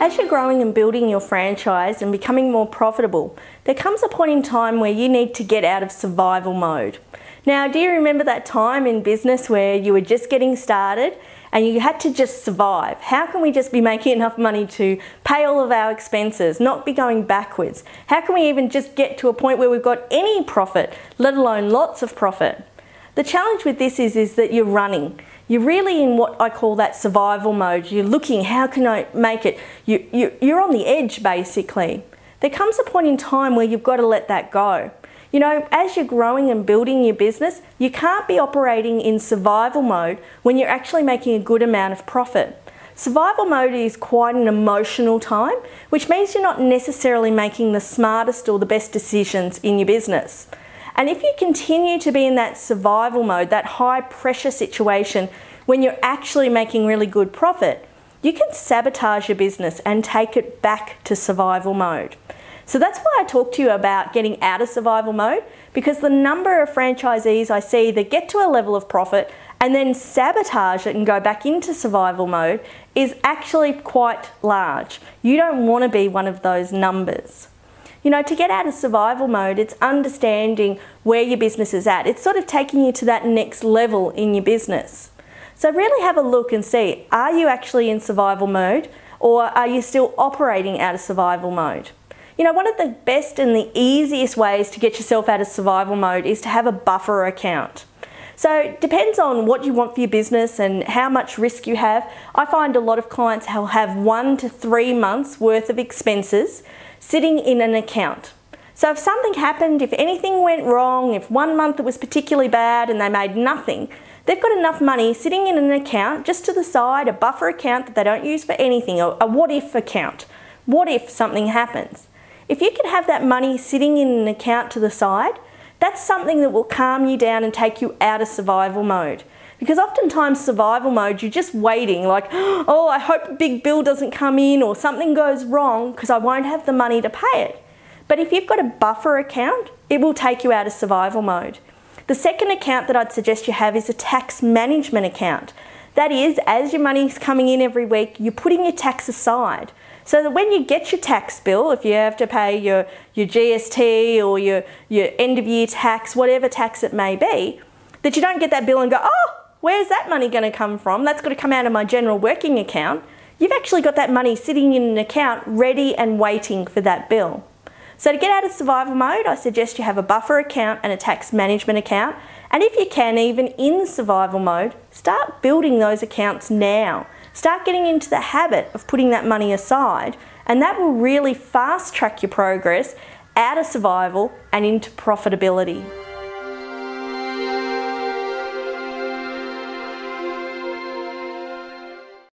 As you're growing and building your franchise and becoming more profitable, there comes a point in time where you need to get out of survival mode. Now, do you remember that time in business where you were just getting started and you had to just survive? How can we just be making enough money to pay all of our expenses, not be going backwards? How can we even just get to a point where we've got any profit, let alone lots of profit? The challenge with this is that you're running. You're really in what I call that survival mode. You're looking, how can I make it? You're on the edge, basically. There comes a point in time where you've got to let that go. You know, as you're growing and building your business, you can't be operating in survival mode when you're actually making a good amount of profit. Survival mode is quite an emotional time, which means you're not necessarily making the smartest or the best decisions in your business. And if you continue to be in that survival mode, that high pressure situation, when you're actually making really good profit, you can sabotage your business and take it back to survival mode. So that's why I talk to you about getting out of survival mode, because the number of franchisees I see that get to a level of profit and then sabotage it and go back into survival mode is actually quite large. You don't want to be one of those numbers. You know, to get out of survival mode, it's understanding where your business is at. It's sort of taking you to that next level in your business. So really have a look and see, are you actually in survival mode or are you still operating out of survival mode? You know, one of the best and the easiest ways to get yourself out of survival mode is to have a buffer account. So it depends on what you want for your business and how much risk you have. I find a lot of clients will have 1 to 3 months worth of expenses sitting in an account. So if something happened, if anything went wrong, if 1 month it was particularly bad and they made nothing, they've got enough money sitting in an account just to the side, a buffer account that they don't use for anything, a what if account. What if something happens? If you can have that money sitting in an account to the side, that's something that will calm you down and take you out of survival mode. Because oftentimes survival mode, you're just waiting like, oh, I hope a big bill doesn't come in or something goes wrong because I won't have the money to pay it. But if you've got a buffer account, it will take you out of survival mode. The second account that I'd suggest you have is a tax management account. That is, as your money's coming in every week, you're putting your tax aside. So that when you get your tax bill, if you have to pay your GST or your end of year tax, whatever tax it may be, that you don't get that bill and go, oh, where's that money going to come from? That's got to come out of my general working account. You've actually got that money sitting in an account ready and waiting for that bill. So to get out of survival mode, I suggest you have a buffer account and a tax management account. And if you can, even in survival mode, start building those accounts now. Start getting into the habit of putting that money aside, and that will really fast track your progress out of survival and into profitability.